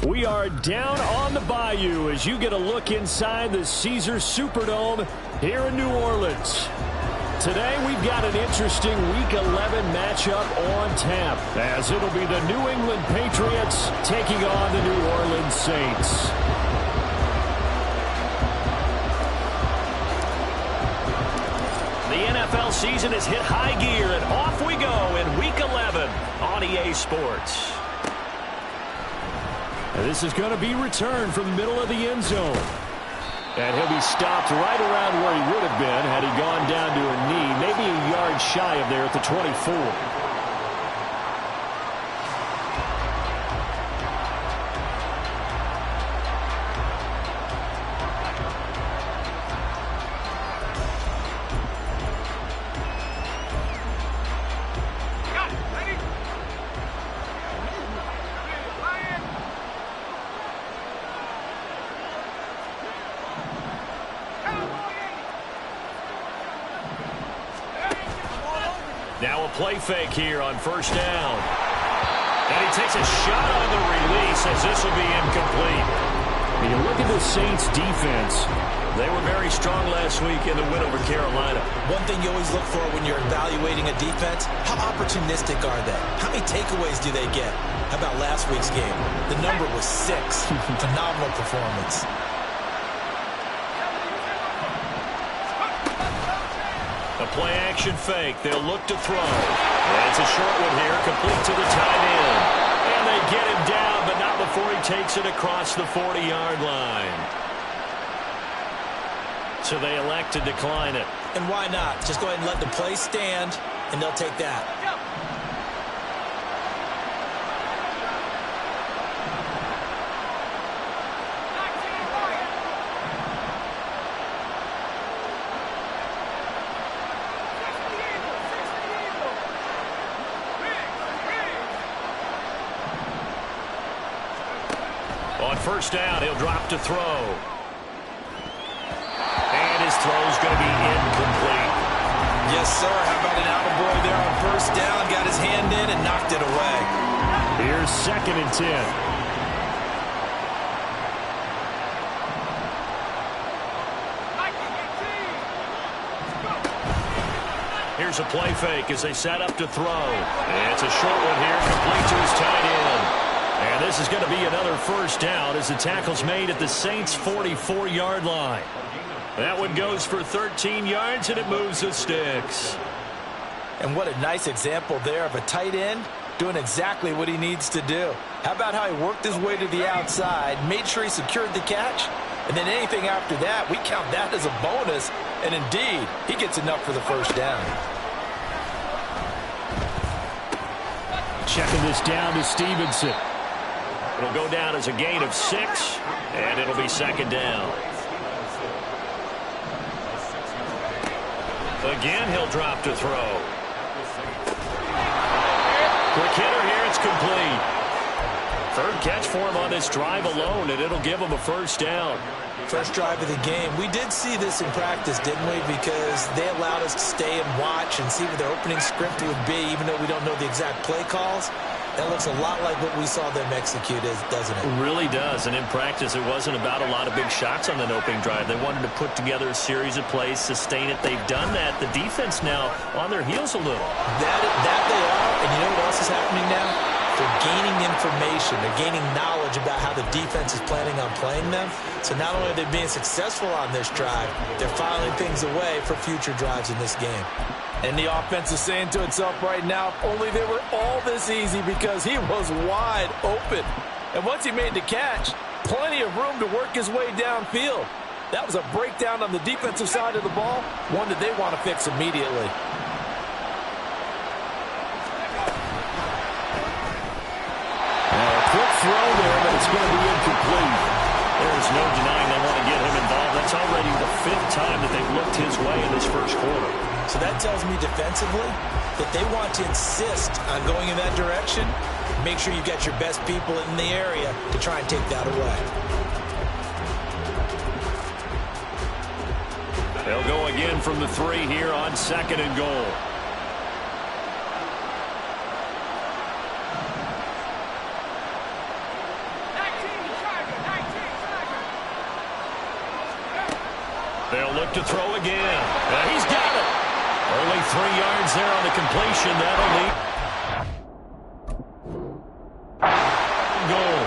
We are down on the bayou as you get a look inside the Caesars Superdome here in New Orleans. Today we've got an interesting Week 11 matchup on tap as it'll be the New England Patriots taking on the New Orleans Saints. The NFL season has hit high gear and off we go in Week 11 on EA Sports. And this is going to be returned from the middle of the end zone. And he'll be stopped right around where he would have been had he gone down to a knee, maybe a yard shy of there at the 24. Now a play fake here on first down. And he takes a shot on the release as this will be incomplete. When you look at the Saints defense, they were very strong last week in the win over Carolina. One thing you always look for when you're evaluating a defense, how opportunistic are they? How many takeaways do they get? How about last week's game? The number was 6. Phenomenal performance. A play-action fake. They'll look to throw. And it's a short one here, complete to the tight end. And they get him down, but not before he takes it across the 40-yard line. So they elect to decline it. And why not? Just go ahead and let the play stand, and they'll take that. On first down, he'll drop to throw. And his throw's going to be incomplete. Yes, sir. How about an attaboy there on first down? Got his hand in and knocked it away. Here's 2nd and 10. Here's a play fake as they set up to throw. And it's a short one here, complete to his tight end. And this is going to be another first down as the tackle's made at the Saints' 44-yard line. That one goes for 13 yards, and it moves the sticks. And what a nice example there of a tight end doing exactly what he needs to do. How about how he worked his way to the outside, made sure he secured the catch, and then anything after that, we count that as a bonus. And indeed, he gets enough for the first down. Checking this down to Stevenson. It'll go down as a gain of 6, and it'll be 2nd down. Again, he'll drop to throw. Quick hitter here, it's complete. 3rd catch for him on this drive alone, and it'll give him a first down. First drive of the game. We did see this in practice, didn't we? Because they allowed us to stay and watch and see what their opening script would be, even though we don't know the exact play calls. That looks a lot like what we saw them execute, doesn't it? It really does. And in practice, it wasn't about a lot of big shots on that opening drive. They wanted to put together a series of plays, sustain it. They've done that. The defense now on their heels a little. That they are. And you know what else is happening now? They're gaining information. They're gaining knowledge about how the defense is planning on playing them. So not only are they being successful on this drive, they're filing things away for future drives in this game. And the offense is saying to itself right now, if only they were all this easy, because he was wide open. And once he made the catch, plenty of room to work his way downfield. That was a breakdown on the defensive side of the ball, one that they want to fix immediately. Quick throw there, but it's going to be incomplete. There's no denying they want to get him involved. That's already the 5th time that they've looked his way in this first quarter. So that tells me defensively that they want to insist on going in that direction. Make sure you've got your best people in the area to try and take that away. They'll go again from the 3 here on 2nd and goal. They'll look to throw again. He's got it. Only 3 yards there on the completion. That'll lead. Goal.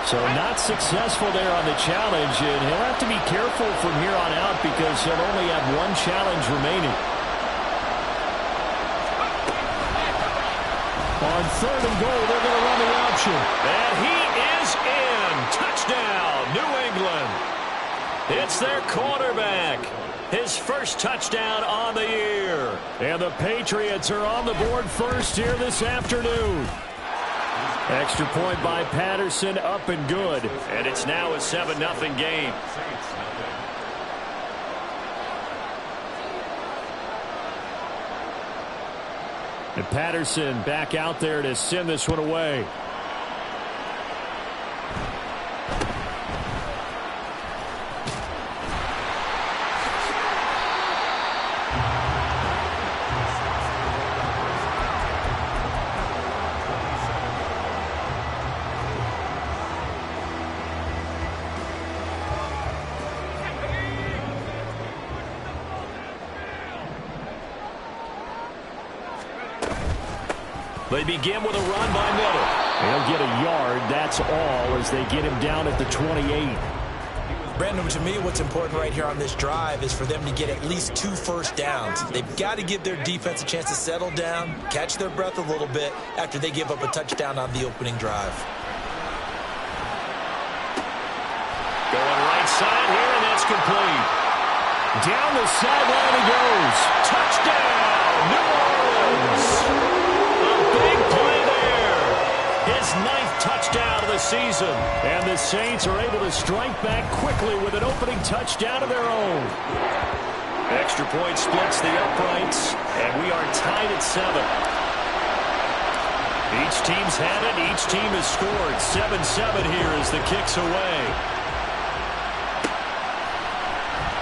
So not successful there on the challenge, and he'll have to be careful from here on out because he'll only have 1 challenge remaining. On 3rd and goal, they're going to run the option. And he is in. Touchdown, New England. It's their quarterback. His first touchdown on the year. And the Patriots are on the board first here this afternoon. Extra point by Patterson, up and good. And it's now a 7-0 game. And Patterson back out there to send this one away. They begin with a run by Miller. They'll get a yard, that's all, as they get him down at the 28. Brandon, to me, what's important right here on this drive is for them to get at least 2 first downs. They've got to give their defense a chance to settle down, catch their breath a little bit after they give up a touchdown on the opening drive. Going right side here, and that's complete. Down the sideline he goes. Touchdown, New Orleans. Big play there. His 9th touchdown of the season. And the Saints are able to strike back quickly with an opening touchdown of their own. Extra point splits the uprights, and we are tied at 7. Each team's had it. Each team has scored. 7-7 here as the kick's away.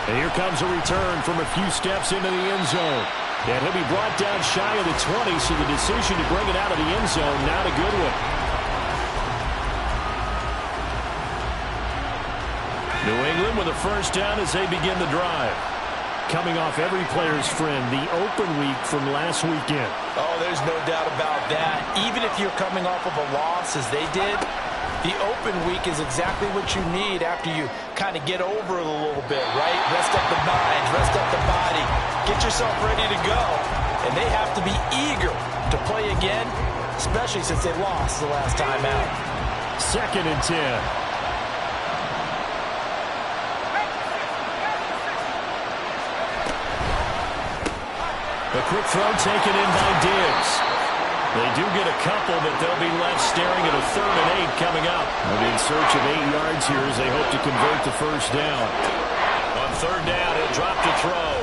And here comes a return from a few steps into the end zone. And he'll be brought down shy of the 20, so the decision to bring it out of the end zone, not a good one. New England with a first down as they begin the drive. Coming off every player's friend, the open week from last weekend. Oh, there's no doubt about that. Even if you're coming off of a loss as they did, the open week is exactly what you need after you kind of get over it a little bit, right? Rest up the mind, rest up the body, get yourself ready to go. And they have to be eager to play again, especially since they lost the last time out. 2nd and 10. A quick throw taken in by Diggs. They do get a couple, but they'll be left staring at a 3rd and 8 coming up. And in search of 8 yards here as they hope to convert the first down. On 3rd down, he'll drop to throw.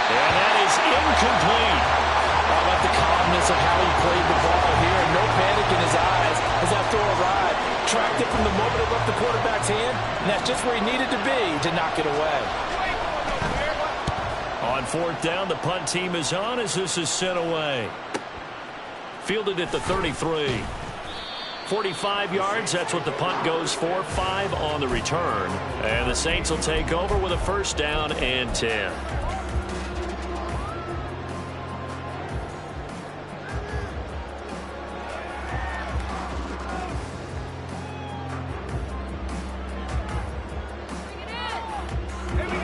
And that is incomplete. I like the calmness of how he played the ball here. No panic in his eyes as that throw arrived. Tracked it from the moment it left the quarterback's hand, and that's just where he needed to be to knock it away. On 4th down, the punt team is on as this is sent away. Fielded at the 33. 45 yards, that's what the punt goes for. 5 on the return. And the Saints will take over with a first down and 10.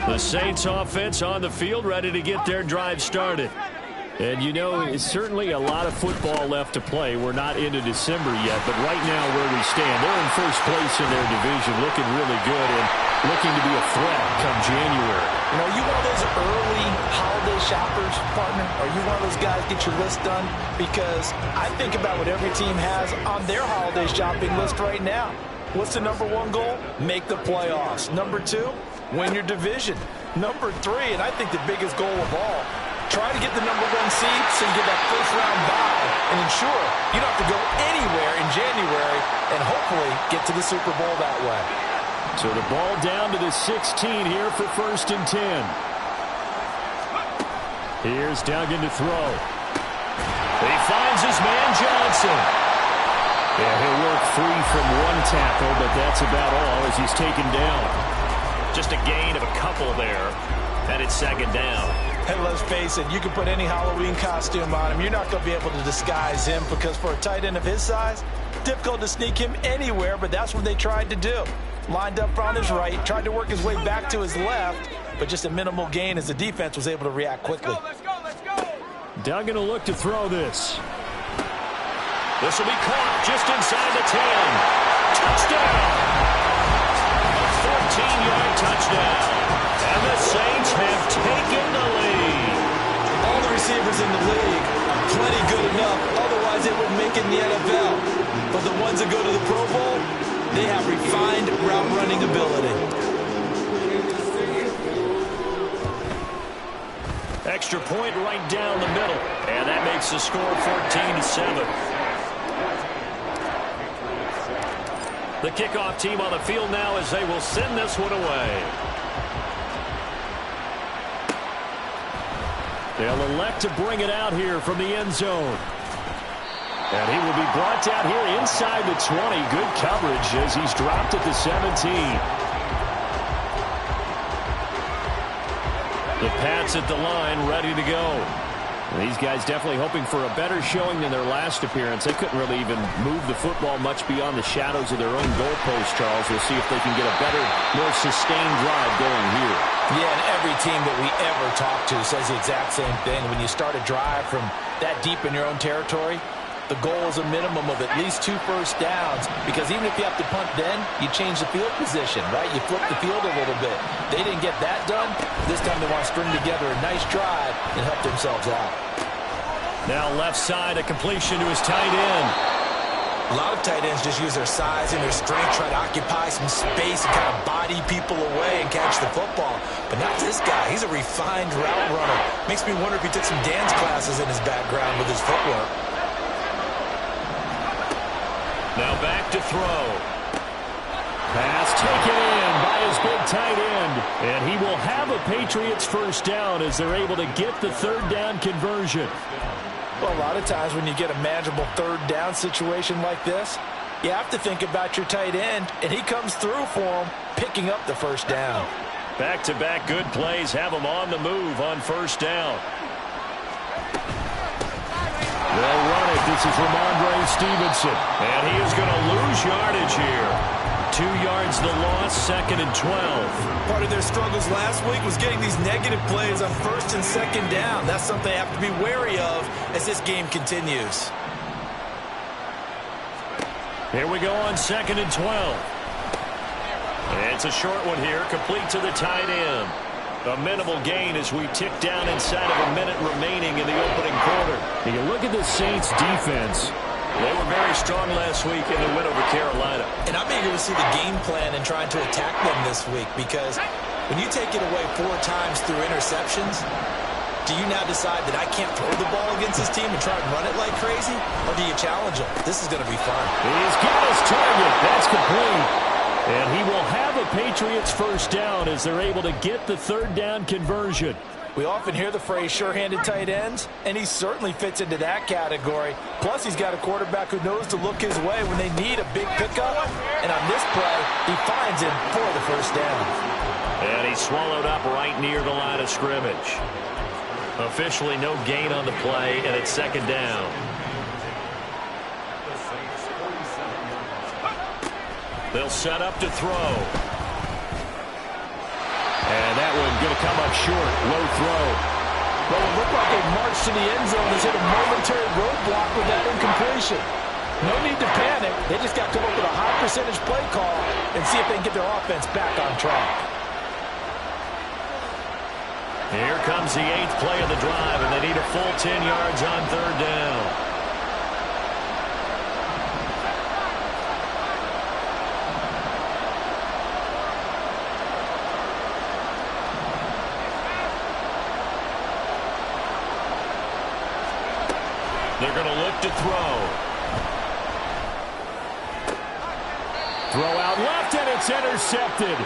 The Saints offense on the field, ready to get their drive started. And, you know, it's certainly a lot of football left to play. We're not into December yet, but right now where we stand, they're in first place in their division, looking really good and looking to be a threat come January. You know, are you one of those early holiday shoppers, partner? Are you one of those guys get your list done? Because I think about what every team has on their holiday shopping list right now. What's the number 1 goal? Make the playoffs. Number 2, win your division. Number 3, and I think the biggest goal of all, try to get the number 1 seed so you get that first-round bye and ensure you don't have to go anywhere in January and hopefully get to the Super Bowl that way. So the ball down to the 16 here for 1st and 10. Here's Duggan to throw. He finds his man Johnson. Yeah, he'll work free from one tackle, but that's about all as he's taken down. Just a gain of a couple there, and it's second down. And let's face it, you can put any Halloween costume on him. You're not going to be able to disguise him because for a tight end of his size, difficult to sneak him anywhere, but that's what they tried to do. Lined up on his right, tried to work his way back to his left, but just a minimal gain as the defense was able to react quickly. Let's go. Duggan will look to throw this. This will be caught just inside the 10. Touchdown! A 14-yard touchdown. And the Saints have taken the lead. All the receivers in the league, plenty good enough. Otherwise, they wouldn't make it in the NFL. But the ones that go to the Pro Bowl, they have refined route running ability. Extra point right down the middle. And that makes the score 14-7. The kickoff team on the field now as they will send this one away. They'll elect to bring it out here from the end zone. And he will be brought down here inside the 20. Good coverage as he's dropped at the 17. The Pats at the line ready to go. These guys definitely hoping for a better showing than their last appearance. They couldn't really even move the football much beyond the shadows of their own goalpost, Charles. We'll see if they can get a better, more sustained drive going here. Yeah, and every team that we ever talk to says the exact same thing. When you start a drive from that deep in your own territory, the goal is a minimum of at least 2 first downs, because even if you have to punt then, you change the field position, right? You flip the field a little bit. They didn't get that done. This time they want to string together a nice drive and help themselves out. Now left side, a completion to his tight end. A lot of tight ends just use their size and their strength, try to occupy some space and kind of body people away and catch the football. But not this guy. He's a refined route runner. Makes me wonder if he took some dance classes in his background with his footwork. Now back to throw. Pass taken in by his big tight end. And he will have a Patriots first down as they're able to get the third down conversion. Well, a lot of times when you get a manageable third down situation like this, you have to think about your tight end, and he comes through for him, picking up the first down. Back-to-back good plays have him on the move on first down. They'll run it. This is Ramondre Stevenson. And he is going to lose yardage here. 2 yards the loss, 2nd and 12. Part of their struggles last week was getting these negative plays on 1st and 2nd down. That's something they have to be wary of as this game continues. Here we go on 2nd and 12. It's a short one here, complete to the tight end. A minimal gain as we tick down inside of a minute remaining in the opening quarter. And you look at the Saints defense. They were very strong last week in the win over Carolina. And I'm eager to see the game plan and trying to attack them this week, because when you take it away 4 times through interceptions, do you now decide that I can't throw the ball against this team and try and run it like crazy? Or do you challenge them? This is going to be fun. He's got his target. That's complete. And he will have a Patriots first down as they're able to get the third down conversion. We often hear the phrase sure-handed tight ends, and he certainly fits into that category. Plus, he's got a quarterback who knows to look his way when they need a big pickup. And on this play, he finds him for the first down. And he's swallowed up right near the line of scrimmage. Officially no gain on the play, and it's 2nd down. They'll set up to throw. And that one going to come up short. Low throw. Well, it looked like they marched to the end zone. Has hit a momentary roadblock with that incompletion. No need to panic. They just got to come up with a high percentage play call and see if they can get their offense back on track. Here comes the 8th play of the drive, and they need a full 10 yards on 3rd down. They're going to look to throw. Throw out left, and it's intercepted.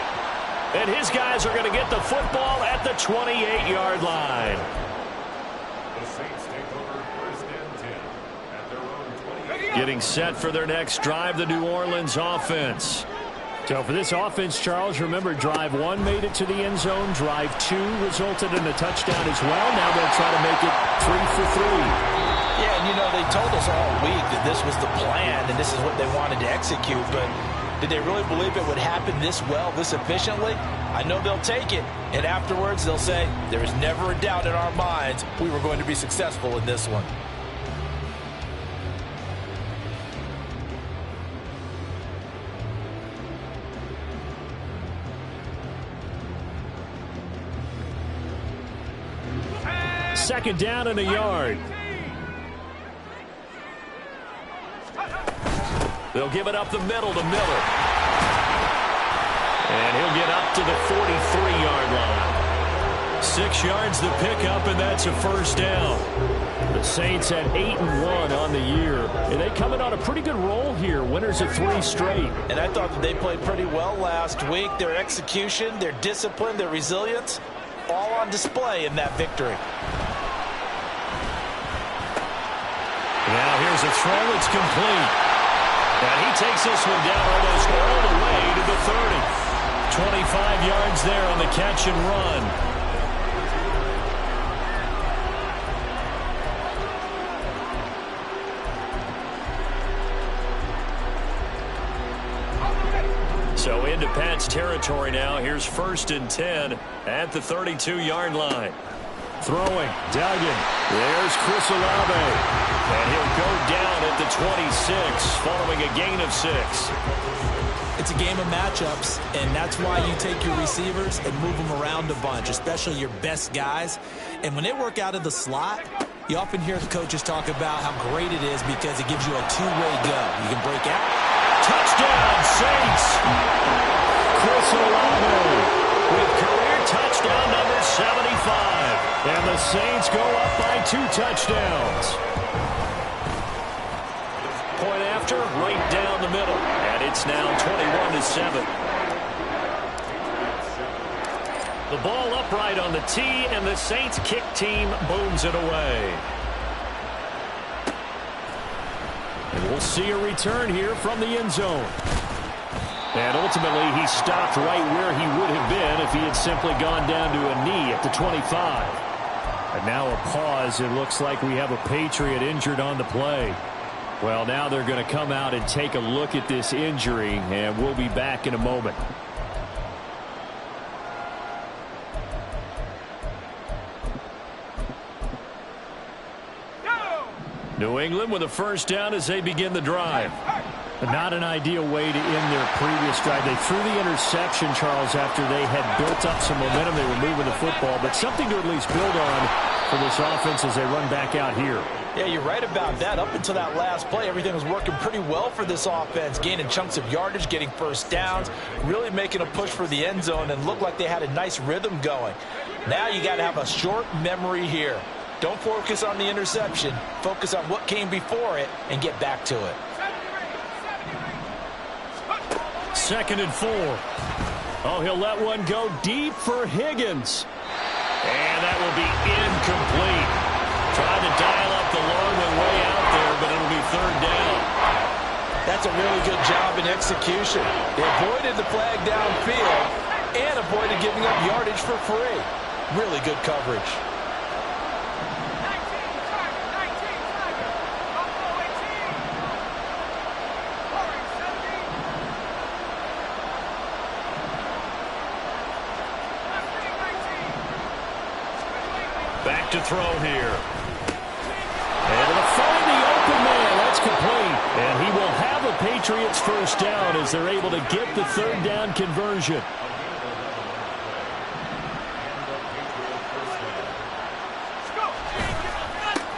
And his guys are going to get the football at the 28-yard line. The Saints take over 1st and 10. Getting set for their next drive, the New Orleans offense. So for this offense, Charles, remember, drive 1 made it to the end zone. Drive 2 resulted in a touchdown as well. Now they'll try to make it 3 for 3. Yeah, and you know, they told us all week that this was the plan and this is what they wanted to execute, but did they really believe it would happen this well, this efficiently? I know they'll take it, and afterwards they'll say, there was never a doubt in our minds we were going to be successful in this one. Second down and a yard. They'll give it up the middle to Miller. And he'll get up to the 43-yard line. 6 yards the pickup, and that's a first down. The Saints at 8-1 on the year. And they come in on a pretty good roll here. Winners of 3 straight. And I thought that they played pretty well last week. Their execution, their discipline, their resilience, all on display in that victory. Now here's a throw. It's complete. And he takes this one down almost all the way to the 30. 25 yards there on the catch and run. So into Pat's territory now. Here's 1st and 10 at the 32-yard line. Throwing, Duggan. There's Chris Olave. And he'll go down at the 26 following a gain of 6. It's a game of matchups, and that's why you take your receivers and move them around a bunch, especially your best guys. And when they work out of the slot, you often hear the coaches talk about how great it is because it gives you a two-way go. You can break out. Touchdown, Saints! Chris Olave with career touchdown number 75. And the Saints go up by 2 touchdowns. Point after, right down the middle. And it's now 21-7. The ball upright on the tee, and the Saints kick team booms it away. And we'll see a return here from the end zone. And ultimately, he stopped right where he would have been if he had simply gone down to a knee at the 25. And now a pause. It looks like we have a Patriot injured on the play. Well, now they're going to come out and take a look at this injury, and we'll be back in a moment. New England with a first down as they begin the drive. But not an ideal way to end their previous drive. They threw the interception, Charles, after they had built up some momentum. They were moving the football, but something to at least build on for this offense as they run back out here. Yeah, you're right about that. Up until that last play, everything was working pretty well for this offense, gaining chunks of yardage, getting first downs, really making a push for the end zone, and looked like they had a nice rhythm going. Now you got to have a short memory here. Don't focus on the interception. Focus on what came before it and get back to it. 2nd and 4. Oh, he'll let one go deep for Higgins. And that will be incomplete. Tried to dial up the long one way out there, but it'll be 3rd down. That's a really good job in execution. They avoided the flag downfield and avoided giving up yardage for free. Really good coverage. Back to throw here. And it'll find the open man. That's complete. And he will have a Patriots first down as they're able to get the 3rd down conversion.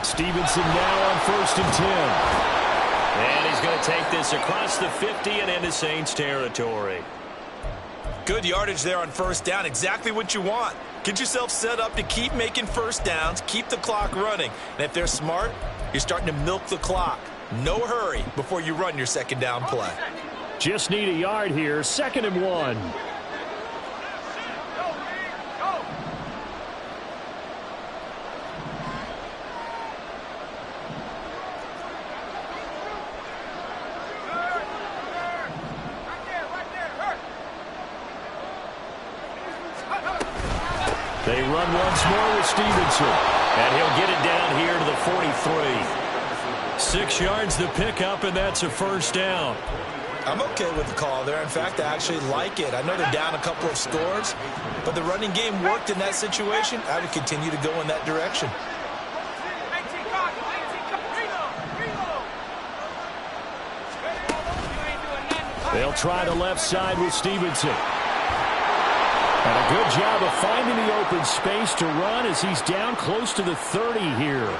Stevenson now on 1st and 10. And he's going to take this across the 50 and into Saints territory. Good yardage there on 1st down. Exactly what you want. Get yourself set up to keep making first downs, keep the clock running. And if they're smart, you're starting to milk the clock. No hurry before you run your 2nd down play. Just need a yard here. 2nd and 1. They run once more with Stevenson. And he'll get it down here to the 43. 6 yards to pick up, and that's a first down. I'm okay with the call there. In fact, I actually like it. I know they're down a couple of scores, but the running game worked in that situation. I would continue to go in that direction. They'll try the left side with Stevenson. And a good job of finding the open space to run as he's down close to the 30 here.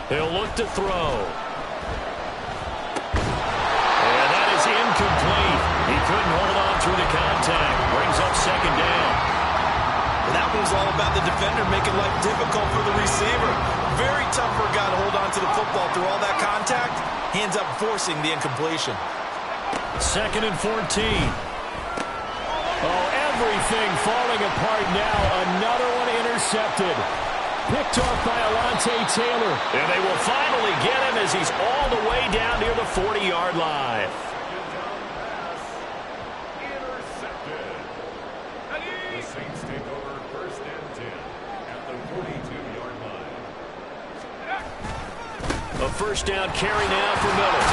He'll look to throw. And that is incomplete. He couldn't hold on through the contact. Brings up second down. And that was all about the defender making life difficult for the receiver. Very tough for a guy to hold on to the football through all that contact. He ends up forcing the incompletion. 2nd and 14. Oh, everything falling apart now. Another one intercepted. Picked off by Alontae Taylor. And they will finally get him as he's all the way down near the 40-yard line. Intercepted. The Saints take over 1st and 10 at the 42-yard line. A first down carry now for Miller.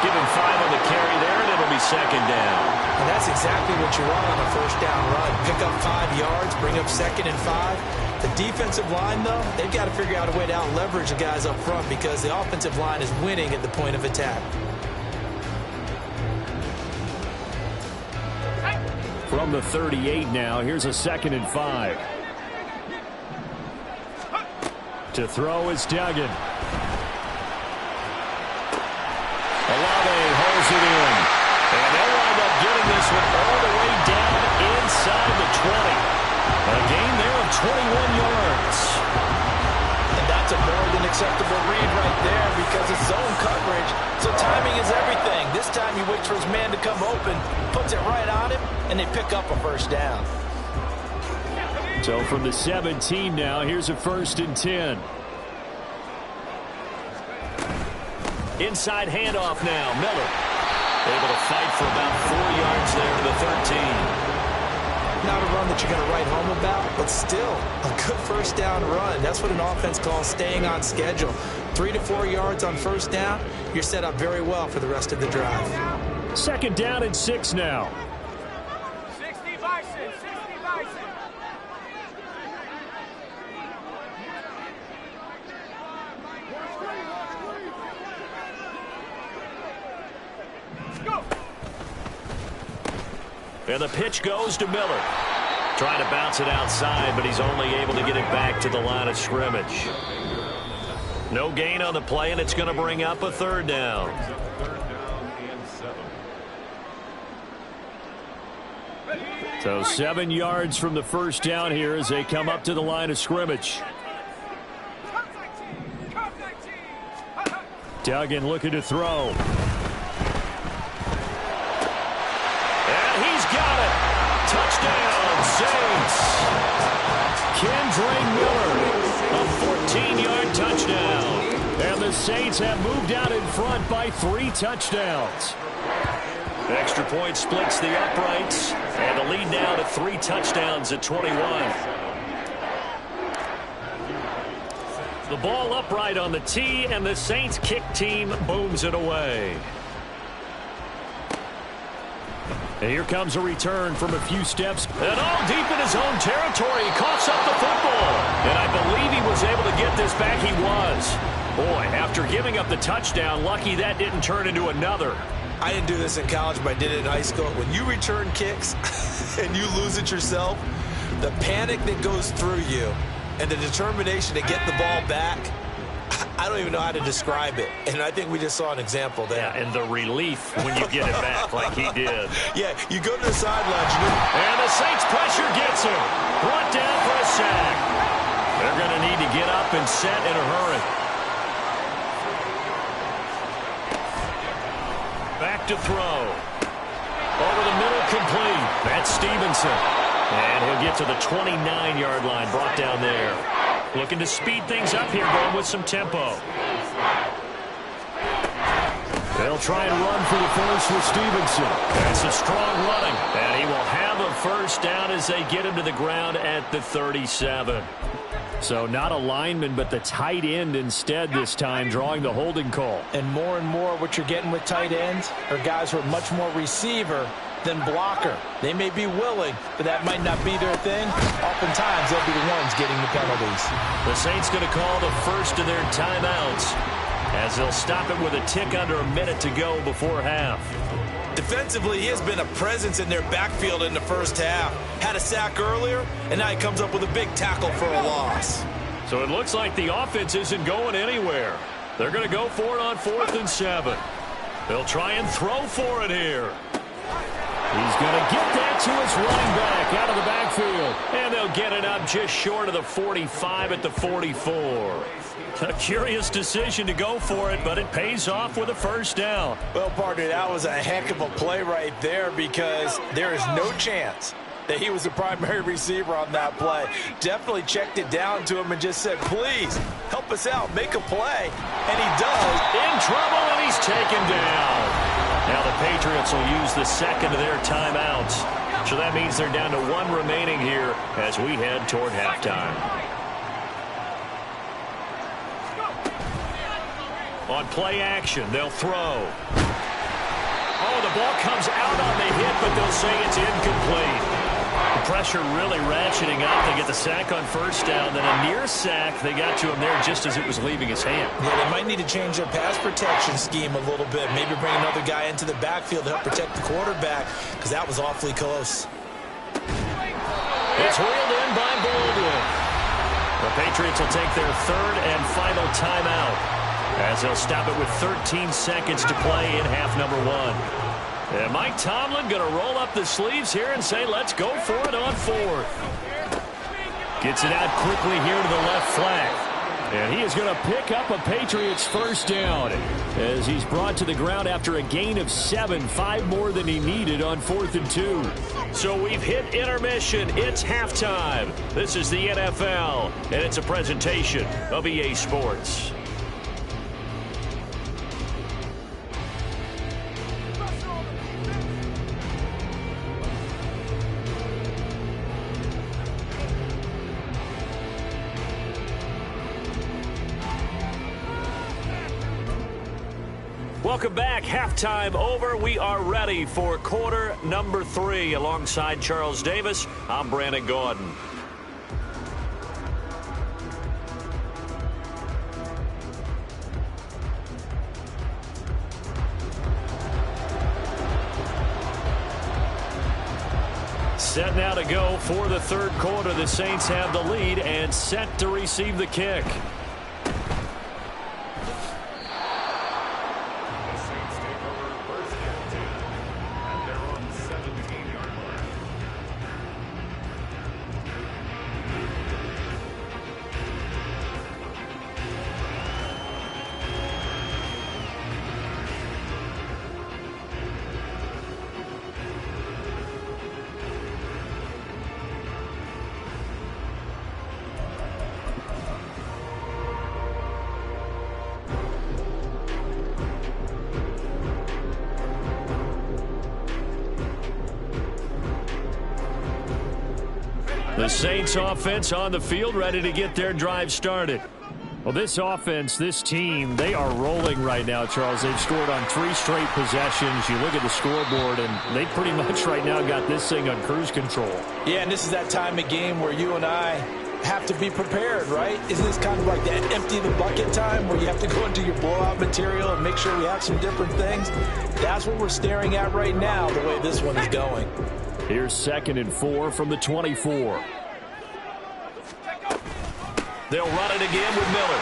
Give him 5 on the carry there, and it'll be second down. And that's exactly what you want on a first down run. Pick up 5 yards, bring up 2nd and 5. The defensive line, though, they've got to figure out a way to out-leverage the guys up front because the offensive line is winning at the point of attack. From the 38 now, here's a 2nd and 5. To throw is Duggan. Olave holds it in. And they'll wind up getting this one all the way down inside the 20. A gain there of 21 yards. And that's a more than acceptable read right there because it's zone coverage, so timing is everything. This time he waits for his man to come open, puts it right on him, and they pick up a first down. So from the 17 now, here's a 1st and 10. Inside handoff now, Miller. Able to fight for about 4 yards there to the 13. Not a run that you're going to write home about, but still a good first down run. That's what an offense calls staying on schedule. 3 to 4 yards on first down, you're set up very well for the rest of the drive. 2nd down and 6 now. 60 Bison, 60 Bison. And the pitch goes to Miller. Trying to bounce it outside, but he's only able to get it back to the line of scrimmage. No gain on the play, and it's going to bring up a 3rd down. 3rd down and 7. So 7 yards from the first down here as they come up to the line of scrimmage. Duggan looking to throw. Touchdown, Saints. Kendra Miller, a 14-yard touchdown. And the Saints have moved out in front by 3 touchdowns. Extra point splits the uprights, and the lead now to 3 touchdowns at 21. The ball upright on the tee, and the Saints kick team booms it away. And here comes a return from a few steps. And all deep in his own territory. He coughs up the football. And I believe he was able to get this back. He was. Boy, after giving up the touchdown, lucky that didn't turn into another. I didn't do this in college, but I did it in high school. When you return kicks and you lose it yourself, the panic that goes through you and the determination to get the ball back, I don't even know how to describe it. And I think we just saw an example there. Yeah, and the relief when you get it back like he did. Yeah, you go to the sidelines. And the Saints pressure gets him. Brought down for a sack. They're going to need to get up and set in a hurry. to throw. Over the middle, complete. That's Stevenson. And he'll get to the 29-yard line, brought down there. Looking to speed things up here, going with some tempo. They'll try and run for the first with Stevenson. That's a strong running. And he will have a first down as they get him to the ground at the 37. So not a lineman, but the tight end instead this time, drawing the holding call. And more what you're getting with tight ends are guys who are much more receiver than blocker. They may be willing, but that might not be their thing. Oftentimes, they'll be the ones getting the penalties. The Saints going to call the first of their timeouts, as they'll stop it with a tick under a minute to go before half. Defensively, he has been a presence in their backfield in the first half. Had a sack earlier, and now he comes up with a big tackle for a loss. So it looks like the offense isn't going anywhere. They're going to go for it on 4th and 7. They'll try and throw for it here. He's going to get that to his running back out of the backfield. And they'll get it up just short of the 45 at the 44. A curious decision to go for it, but it pays off with a first down. Well, partner, that was a heck of a play right there, because there is no chance that he was the primary receiver on that play. Definitely checked it down to him and just said, please, help us out, make a play. And he does. In trouble, and he's taken down. Now the Patriots will use the second of their timeouts. So that means they're down to 1 remaining here as we head toward halftime. On play action, they'll throw. Oh, the ball comes out on the hit, but they'll say it's incomplete. The pressure really ratcheting up. They get the sack on first down, then a near sack. They got to him there just as it was leaving his hand. Yeah, they might need to change their pass protection scheme a little bit. Maybe bring another guy into the backfield to help protect the quarterback, because that was awfully close. It's wheeled in by Baldwin. The Patriots will take their 3rd and final timeout, as they'll stop it with 13 seconds to play in half number 1. And Mike Tomlin going to roll up the sleeves here and say, let's go for it on 4th. Gets it out quickly here to the left flank. And he is going to pick up a Patriots first down as he's brought to the ground after a gain of 7, 5 more than he needed on 4th and 2. So we've hit intermission. It's halftime. This is the NFL, and it's a presentation of EA Sports. Welcome back. Halftime over. We are ready for quarter number 3. Alongside Charles Davis, I'm Brandon Gaudin. Set now to go for the 3rd quarter. The Saints have the lead and set to receive the kick. The Saints offense on the field, ready to get their drive started. Well, this offense, this team, they are rolling right now, Charles. They've scored on 3 straight possessions. You look at the scoreboard, and they pretty much right now got this thing on cruise control. Yeah, and this is that time of game where you and I have to be prepared, right? Isn't this kind of like that empty the bucket time where you have to go into your blowout material and make sure we have some different things? That's what we're staring at right now, the way this one is going. Here's 2nd and 4 from the 24. They'll run it again with Miller.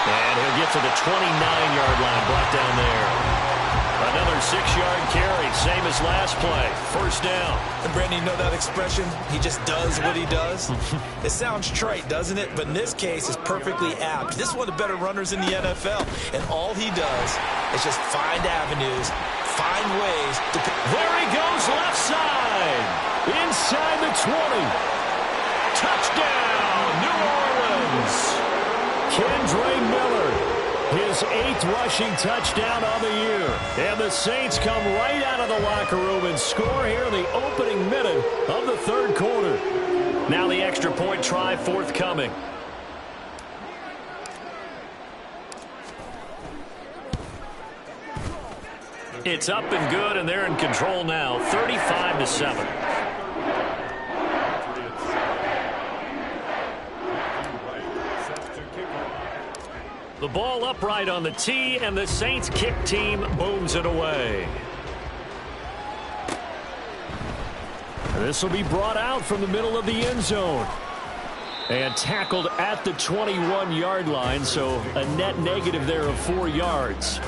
And he'll get to the 29-yard line, brought down there. Another 6-yard carry, same as last play. First down. And Brandon, you know that expression? He just does what he does. It sounds trite, doesn't it? But in this case, it's perfectly apt. This is one of the better runners in the NFL. And all he does is just find avenues, find ways to... There he goes, left side. Inside the 20. Touchdown, New Orleans. Kendre Miller. His 8th rushing touchdown on the year. And the Saints come right out of the locker room and score here in the opening minute of the third quarter. Now the extra point try forthcoming. It's up and good, and they're in control now, 35-7. The ball upright on the tee, and the Saints kick team booms it away. This will be brought out from the middle of the end zone. And tackled at the 21-yard line, so a net negative there of 4 yards.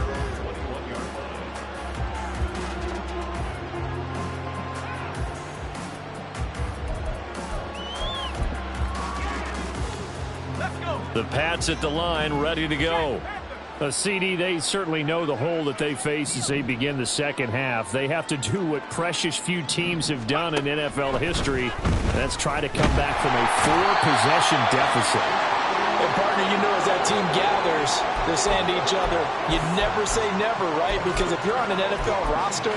The Pats at the line, ready to go. CD, they certainly know the hole that they face as they begin the second half. They have to do what precious few teams have done in NFL history. That's try to come back from a 4-possession deficit. And partner, you know, as that team gathers, they're saying to each other, you never say never, right? Because if you're on an NFL roster,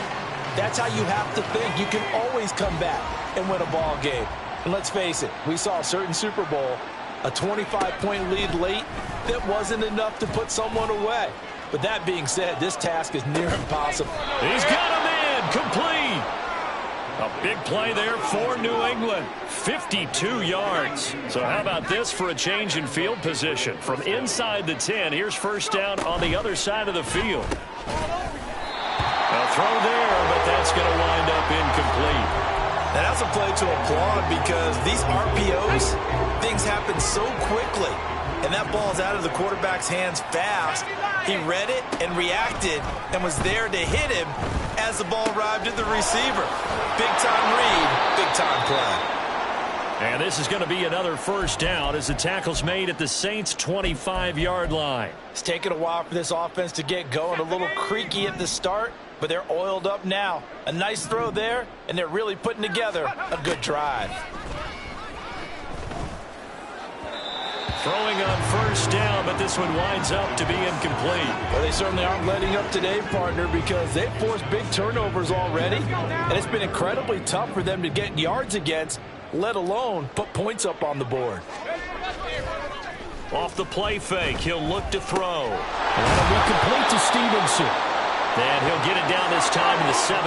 that's how you have to think. You can always come back and win a ball game. And let's face it, we saw a certain Super Bowl, a 25-point lead late, that wasn't enough to put someone away. But that being said, this task is near impossible. He's got him in, complete. A big play there for New England, 52 yards. So how about this for a change in field position? From inside the 10, here's first down on the other side of the field. A throw there, but that's going to wind up incomplete. And that's a play to applaud because these RPOs, things happen so quickly. And that ball's out of the quarterback's hands fast. He read it and reacted and was there to hit him as the ball arrived at the receiver. Big-time read, big-time play. And this is going to be another first down as the tackle's made at the Saints' 25-yard line. It's taken a while for this offense to get going. A little creaky at the start, but they're oiled up now. A nice throw there, and they're really putting together a good drive. Throwing on first down, but this one winds up to be incomplete. Well, they certainly aren't letting up today, partner, because they've forced big turnovers already, and it's been incredibly tough for them to get yards against, let alone put points up on the board. Off the play fake, he'll look to throw. That'll be complete to Stevenson. And he'll get it down this time to the 17.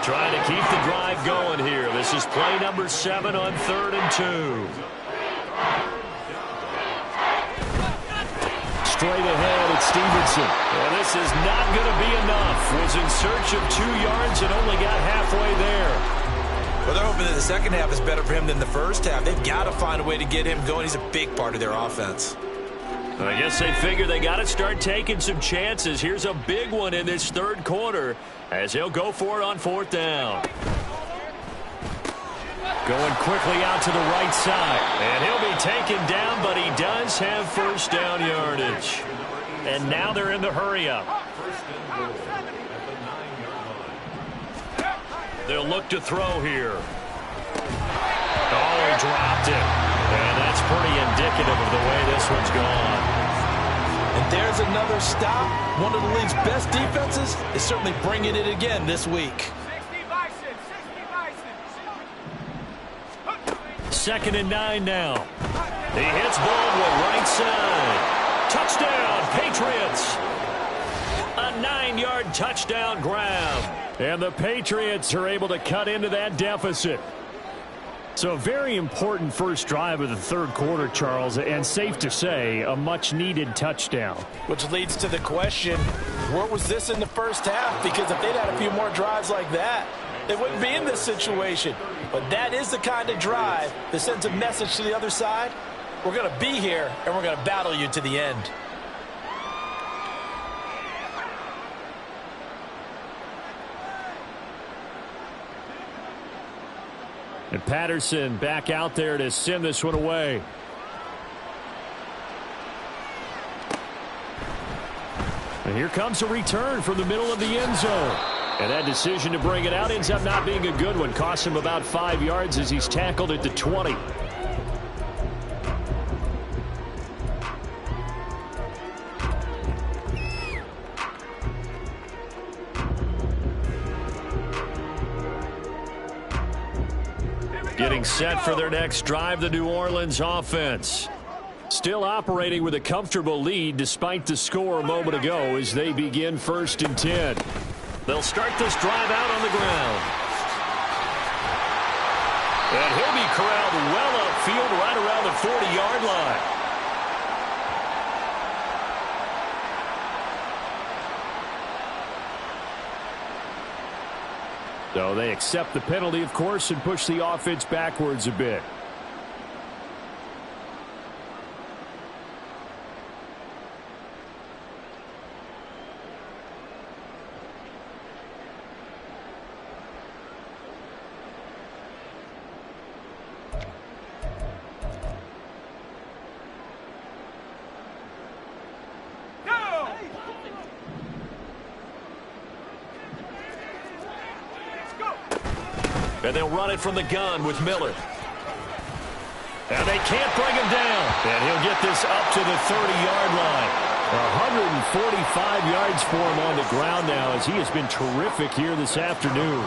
Trying to keep the drive going here. This is play number 7 on 3rd and 2. Straight ahead, it's Stevenson. And this is not going to be enough. Was in search of 2 yards and only got halfway there. Well, they're hoping that the second half is better for him than the first half. They've got to find a way to get him going. He's a big part of their offense. I guess they figure they got to start taking some chances. Here's a big one in this third quarter as he'll go for it on 4th down. Going quickly out to the right side. And he'll be taken down, but he does have first down yardage. And now they're in the hurry-up. They'll look to throw here. Oh, he dropped it. And that's pretty indicative of the way this one's gone. And there's another stop. One of the league's best defenses is certainly bringing it again this week. 2nd and 9 now. He hits Baldwin right side. Touchdown, Patriots. A 9-yard touchdown grab. And the Patriots are able to cut into that deficit. So a very important first drive of the third quarter, Charles, and safe to say, a much-needed touchdown. Which leads to the question, where was this in the first half? Because if they'd had a few more drives like that, they wouldn't be in this situation. But that is the kind of drive that sends a message to the other side. We're going to be here, and we're going to battle you to the end. And Patterson back out there to send this one away. And here comes a return from the middle of the end zone. And that decision to bring it out ends up not being a good one. Costs him about 5 yards as he's tackled at the 20. Getting set for their next drive, the New Orleans offense. Still operating with a comfortable lead despite the score a moment ago as they begin 1st and 10. They'll start this drive out on the ground. And he'll be corralled well upfield right around the 40-yard line. So they accept the penalty, of course, and push the offense backwards a bit. And they'll run it from the gun with Miller. And they can't bring him down. And he'll get this up to the 30-yard line. 145 yards for him on the ground now as he has been terrific here this afternoon.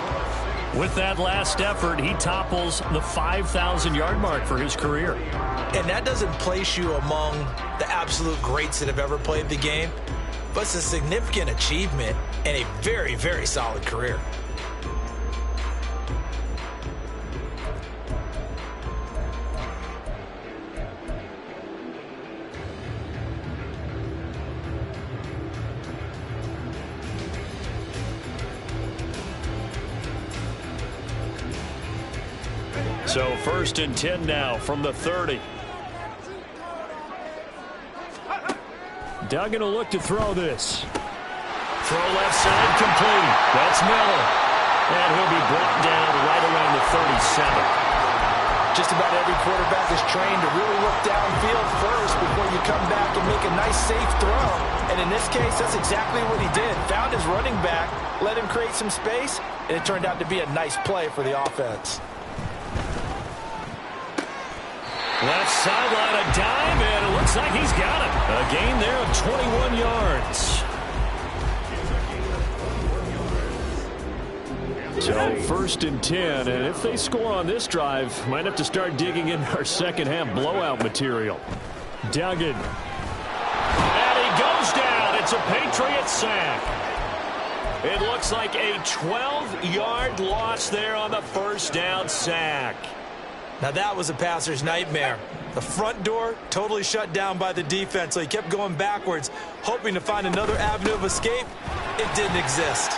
With that last effort, he topples the 5,000-yard mark for his career. And that doesn't place you among the absolute greats that have ever played the game, but it's a significant achievement and a very, very solid career. So 1st and 10 now from the 30. Duggan will look to throw this. Throw left side complete. That's Miller. And he'll be brought down right around the 37. Just about every quarterback is trained to really look downfield first before you come back and make a nice safe throw. And in this case, that's exactly what he did. Found his running back, let him create some space, and it turned out to be a nice play for the offense. Left sideline, a dime, and it looks like he's got it. A gain there of 21 yards. So 1st and 10, and if they score on this drive, might have to start digging in our second half blowout material. Duggan. And he goes down. It's a Patriot sack. It looks like a 12-yard loss there on the 1st down sack. Now that was a passer's nightmare. The front door totally shut down by the defense, so he kept going backwards, hoping to find another avenue of escape. It didn't exist.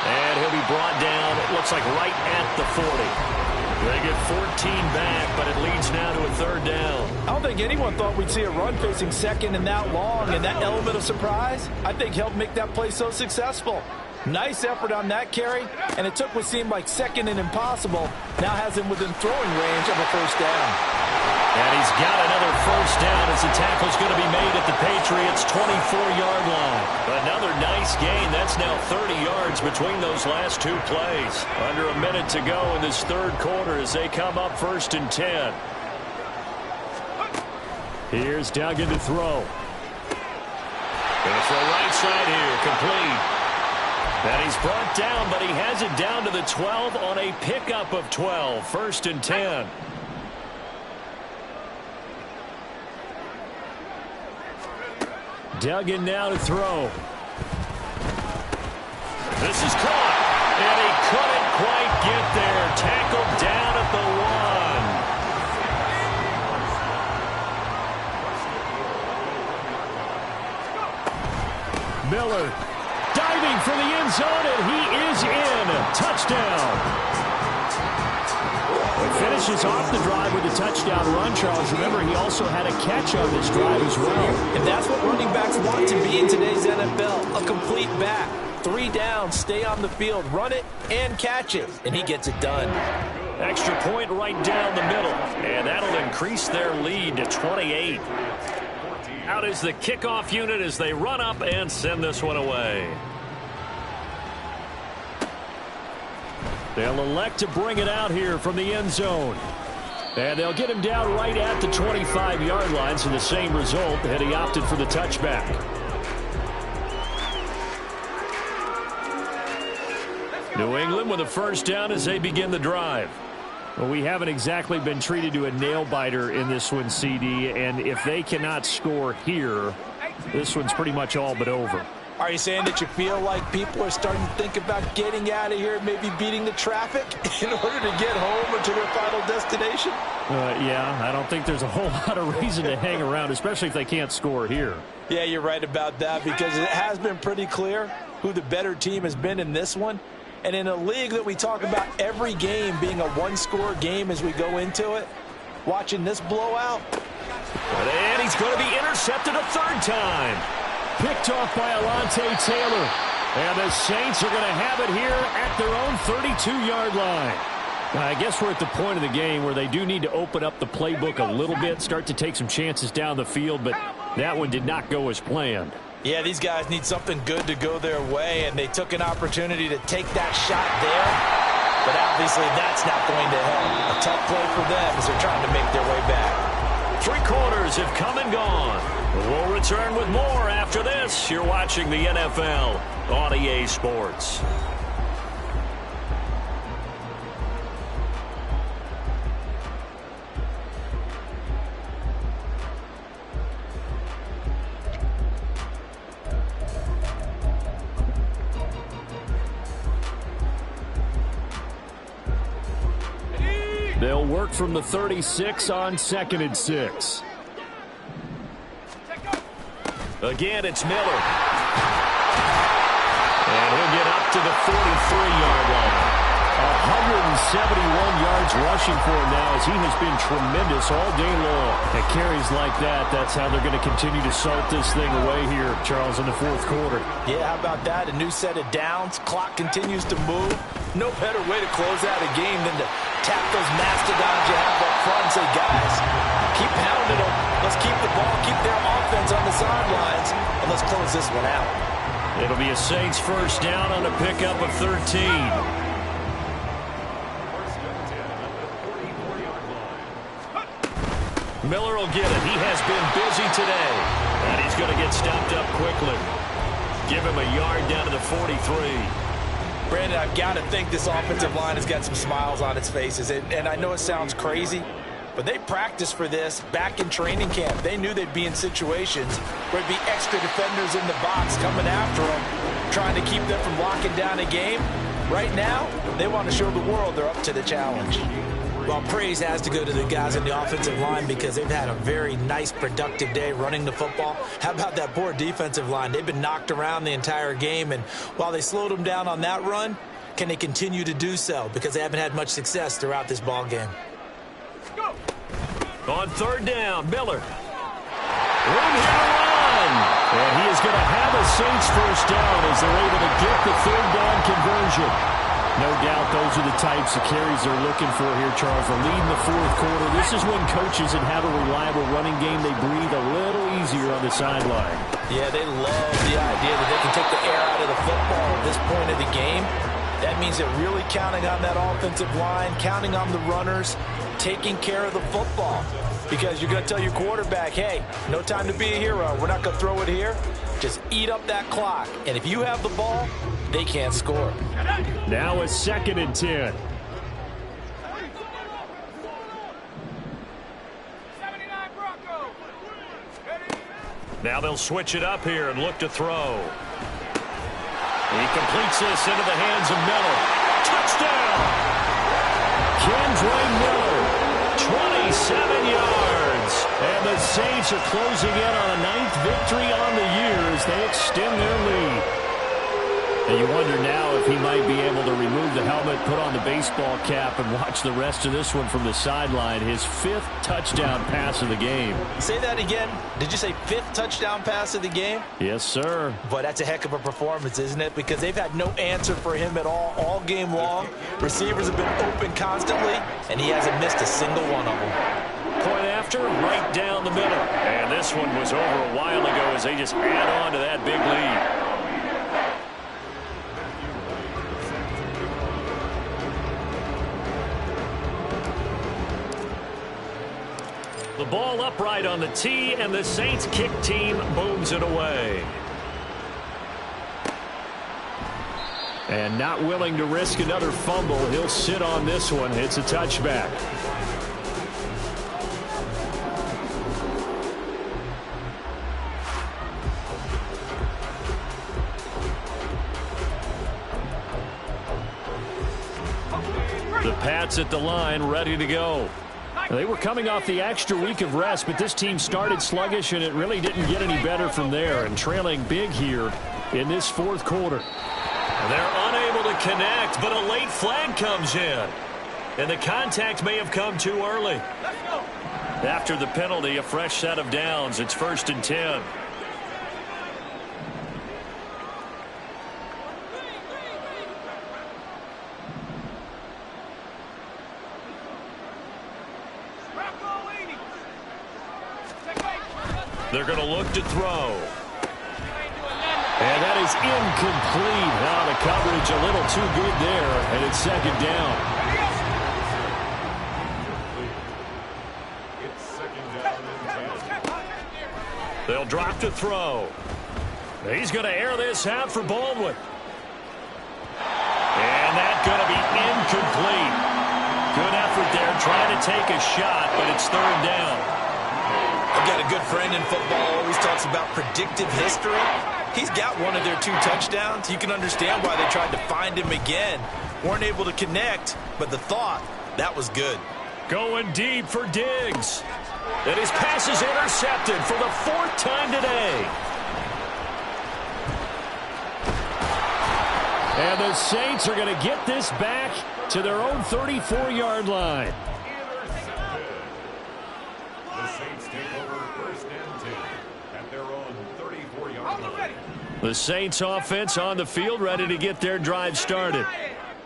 And he'll be brought down, it looks like right at the 40. They get 14 back, but it leads now to a 3rd down. I don't think anyone thought we'd see a run facing second and that long, and that element of surprise, I think, helped make that play so successful. Nice effort on that carry, and it took what seemed like second and impossible. Now has him within throwing range of a 1st down. And he's got another 1st down as the tackle's going to be made at the Patriots' 24-yard line. Another nice gain. That's now 30 yards between those last 2 plays. Under a minute to go in this 3rd quarter as they come up 1st and 10. Here's Duggan to throw. Going to throw right side here, complete. And he's brought down, but he has it down to the 12 on a pickup of 12. 1st and 10. Duggan now to throw. This is caught. And he couldn't quite get there. Tackled down at the 1. Miller diving for the end zone, and he is in. Touchdown. He finishes off the drive with a touchdown run, Charles. Remember, he also had a catch on this drive as well. And that's what running backs want to be in today's NFL, a complete back. 3 down, stay on the field, run it, and catch it. And he gets it done. Extra point right down the middle. And that'll increase their lead to 28. Out is the kickoff unit as they run up and send this one away. They'll elect to bring it out here from the end zone. And they'll get him down right at the 25-yard line, so the same result, and he opted for the touchback. New England with a first down as they begin the drive. Well, we haven't exactly been treated to a nail-biter in this one, CD, and if they cannot score here, this one's pretty much all but over. Are you saying that you feel like people are starting to think about getting out of here, maybe beating the traffic in order to get home or to their final destination? Yeah, I don't think there's a whole lot of reason to hang around, especially if they can't score here. Yeah, you're right about that, because it has been pretty clear who the better team has been in this one. And in a league that we talk about every game being a one-score game as we go into it, watching this blowout. And he's going to be intercepted a third time. Picked off by Alontae Taylor. And the Saints are going to have it here at their own 32-yard line. I guess we're at the point of the game where they do need to open up the playbook a little bit, start to take some chances down the field, but that one did not go as planned. Yeah, these guys need something good to go their way, and they took an opportunity to take that shot there. But obviously that's not going to help. A tough play for them as they're trying to make their way back. 3 quarters have come and gone. We'll return with more after this. You're watching the NFL on EA Sports. They'll work from the 36 on 2nd and 6. Again, it's Miller. And he'll get up to the 43-yard line. 171 yards rushing for him now as he has been tremendous all day long. At carries like that, that's how they're going to continue to salt this thing away here, Charles, in the 4th quarter. Yeah, how about that? A new set of downs. Clock continues to move. No better way to close out a game than to tap those mastodons you have up front and say, guys, keep pounding them. Let's keep the ball, keep their offense on the sidelines, and let's close this one out. It'll be a Saints first down on a pickup of 13. Miller will get it. He has been busy today, and he's going to get stopped up quickly. Give him a yard down to the 43. Brandon, I've got to think this offensive line has got some smiles on its faces, and I know it sounds crazy, but they practiced for this back in training camp. They knew they'd be in situations where there'd be extra defenders in the box coming after them, trying to keep them from locking down a game. Right now, they want to show the world they're up to the challenge. Well, praise has to go to the guys in the offensive line because they've had a very nice, productive day running the football. How about that poor defensive line? They've been knocked around the entire game, and while they slowed them down on that run, can they continue to do so? Because they haven't had much success throughout this ball game. On 3rd down, Miller. Room here to run. And he is going to have a Saints first down as they're able to get the 3rd down conversion. No doubt those are the types of carries they're looking for here, Charles. They're leading the 4th quarter. This is when coaches that have a reliable running game, they breathe a little easier on the sideline. Yeah, they love the idea that they can take the air out of the football at this point of the game. That means they're really counting on that offensive line, counting on the runners, taking care of the football. Because you're going to tell your quarterback, hey, no time to be a hero. We're not going to throw it here. Just eat up that clock. And if you have the ball, they can't score. Now it's 2nd and 10. Now they'll switch it up here and look to throw. He completes this into the hands of Miller. Touchdown! Kendre Miller, 27 yards. And the Saints are closing in on a 9th victory on the year as they extend their lead. And you wonder now if he might be able to remove the helmet, put on the baseball cap, and watch the rest of this one from the sideline. His 5th touchdown pass of the game. Say that again. Did you say 5th touchdown pass of the game? Yes, sir. But that's a heck of a performance, isn't it? Because they've had no answer for him at all game long. Receivers have been open constantly, and he hasn't missed a single one of them. Point after, right down the middle. And this one was over a while ago as they just add on to that big lead. The ball upright on the tee, and the Saints kick team booms it away. And not willing to risk another fumble, he'll sit on this one. It's a touchback. The Pats at the line, ready to go. They were coming off the extra week of rest, but this team started sluggish, and it really didn't get any better from there, and trailing big here in this 4th quarter. They're unable to connect, but a late flag comes in, and the contact may have come too early. After the penalty, a fresh set of downs. It's 1st and 10. They're going to look to throw. And that is incomplete. Now the coverage a little too good there, and it's 2nd down. It's 2nd down and 10. They'll drop to throw. He's going to air this out for Baldwin. And that's going to be incomplete. Good effort there trying to take a shot, but it's 3rd down. I've got a good friend in football, always talks about predictive history. He's got one of their 2 touchdowns. You can understand why they tried to find him again. Weren't able to connect, but the thought, that was good. Going deep for Diggs. And his pass is intercepted for the 4th time today. And the Saints are going to get this back to their own 34-yard line. The Saints take over 1st and 10 at their own 34-yard line. The Saints offense on the field, ready to get their drive started.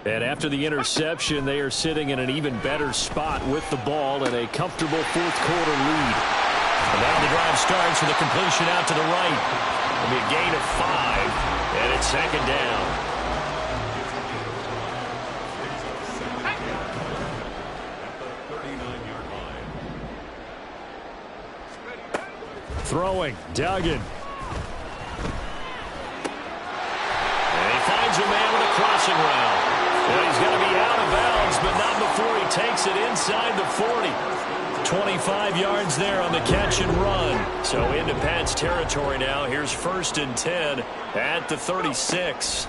And after the interception, they are sitting in an even better spot with the ball and a comfortable 4th quarter lead. And now the drive starts with a completion out to the right. It'll be a gain of 5, and it's 2nd down. Throwing, Duggan. And he finds a man with a crossing route. And he's going to be out of bounds, but not before he takes it inside the 40. 25 yards there on the catch and run. So into Pats territory now. Here's 1st and 10 at the 36.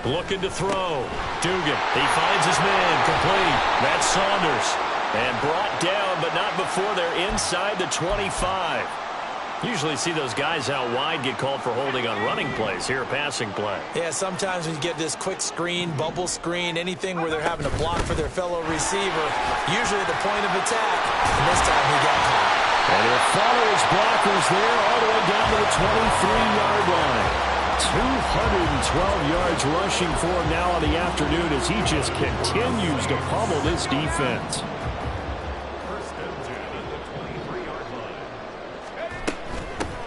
Looking to throw. Dugan, he finds his man, complete. That's Saunders. And brought down, but not before they're inside the 25. Usually see those guys out wide get called for holding on running plays. Here, a passing play. Yeah, sometimes when you get this quick screen, bubble screen, anything where they're having to block for their fellow receiver, usually the point of attack, and this time he got caught. And he'll follow his blockers there all the way down to the 23-yard line. 212 yards rushing for him now on the afternoon as he just continues to pummel this defense.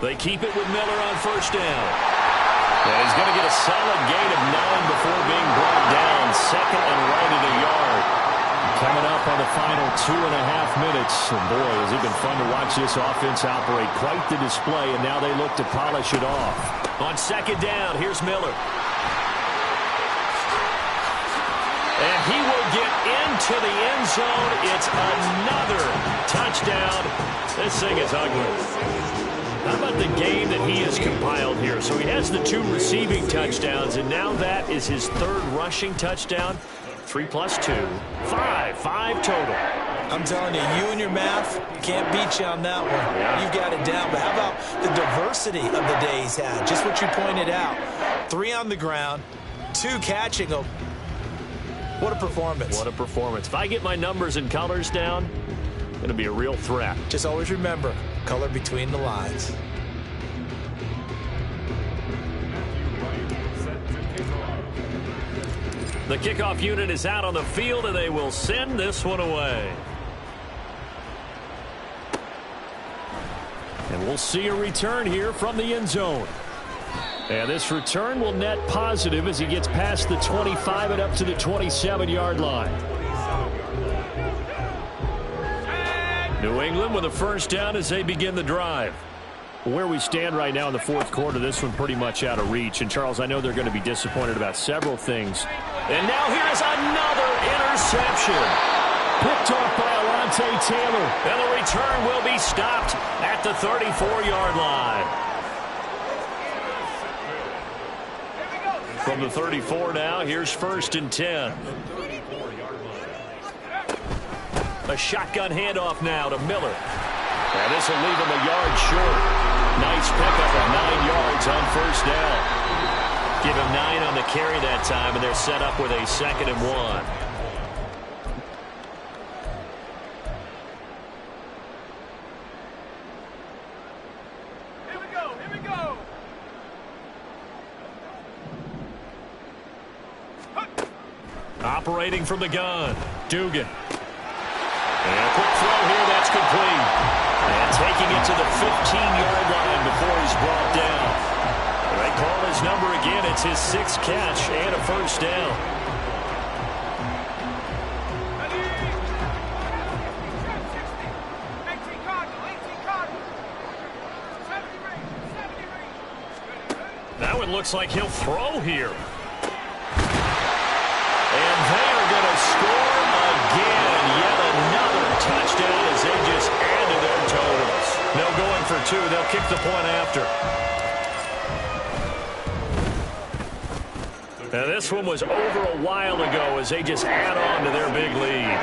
They keep it with Miller on 1st down. And he's going to get a solid gain of 9 before being brought down. 2nd and right at a yard. Coming up on the final 2.5 minutes. And boy, has it been fun to watch this offense operate. Quite the display, and now they look to polish it off. On 2nd down, here's Miller. And he will get into the end zone. It's another touchdown. This thing is ugly. How about the game that he has compiled here? So he has the 2 receiving touchdowns, and now that is his 3rd rushing touchdown. 3 plus 2, 5. 5 total. I'm telling you, you and your math can't beat you on that one. Yeah. You've got it down. But how about the diversity of the day he's had? Just what you pointed out. 3 on the ground, 2 catching them. What a performance. What a performance. If I get my numbers and colors down, it's going to be a real threat. Just always remember, color between the lines. The kickoff unit is out on the field, and they will send this one away. And we'll see a return here from the end zone. And this return will net positive as he gets past the 25 and up to the 27-yard line. New England with a first down as they begin the drive. Where we stand right now in the fourth quarter, this one pretty much out of reach. And, Charles, I know they're going to be disappointed about several things. And now here's another interception. Picked off by Alontae Taylor. And the return will be stopped at the 34-yard line. From the 34 now, here's 1st and 10. A shotgun handoff now to Miller. And this will leave him a yard short. Nice pickup of 9 yards on first down. Give him 9 on the carry that time, and they're set up with a 2nd and 1. Here we go, here we go. Operating from the gun, Dugan. And a quick throw here, that's complete. And taking it to the 15-yard line before he's brought down. They call his number again. It's his 6th catch and a first down. That one looks like he'll throw here. And they are going to score again. Yet another touchdown as they just add to their totals. No going for 2. They'll kick the point after. Now this one was over a while ago as they just add on to their big lead.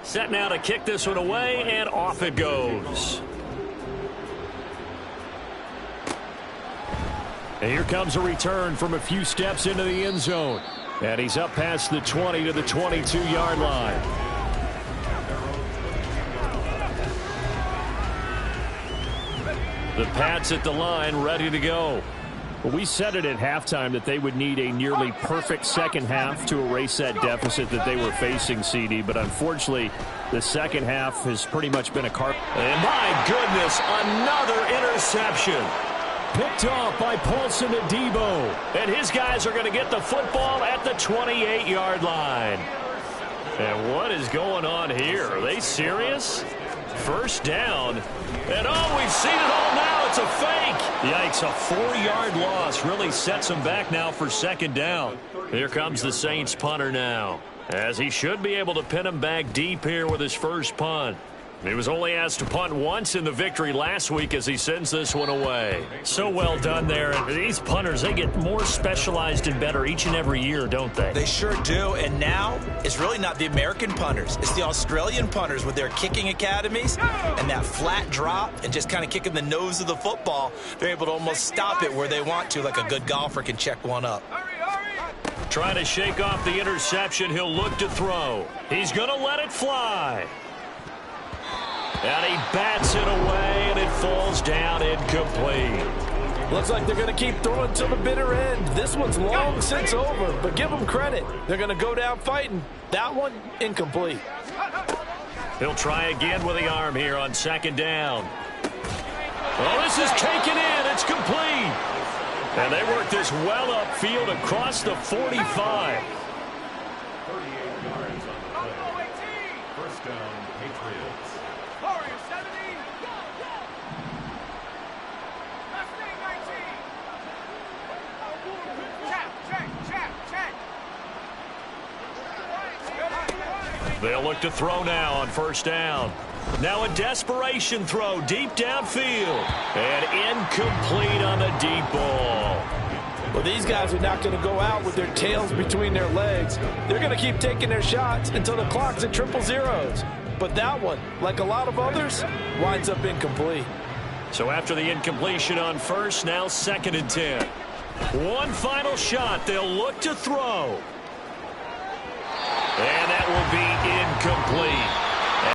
Set now to kick this one away, and off it goes. And here comes a return from a few steps into the end zone. And he's up past the 20 to the 22-yard line. The Pats at the line, ready to go. Well, we said it at halftime that they would need a nearly perfect second half to erase that deficit that they were facing, CD. But unfortunately, the second half has pretty much been a car. And my goodness, another interception. Picked off by Paulson Adebo. And his guys are going to get the football at the 28-yard line. And what is going on here? Are they serious? First down. And oh, we've seen it all now. It's a fake. Yikes, a 4-yard loss really sets them back now for second down. Here comes the Saints punter now, as he should be able to pin him back deep here with his first punt. He was only asked to punt once in the victory last week as he sends this one away. So well done there. And these punters, they get more specialized and better each and every year, don't they? They sure do. And now it's really not the American punters. It's the Australian punters with their kicking academies and that flat drop and just kind of kicking the nose of the football. They're able to almost stop it where they want to, like a good golfer can check one up. Trying to shake off the interception. He'll look to throw. He's going to let it fly. And he bats it away, and it falls down incomplete. Looks like they're going to keep throwing till the bitter end. This one's long since over, but give them credit. They're going to go down fighting. That one, incomplete. He'll try again with the arm here on second down. Oh, this is taken in. It's complete. And they work this well upfield across the 45. 38 yards on the play. First down, Patriots. Warriors 70. Check. They'll look to throw now on first down. Now a desperation throw deep downfield. And incomplete on the deep ball. Well, these guys are not going to go out with their tails between their legs. They're going to keep taking their shots until the clock's at triple zeros. But that one, like a lot of others, winds up incomplete. So after the incompletion on first, now 2nd and 10. One final shot they'll look to throw. And that will be incomplete.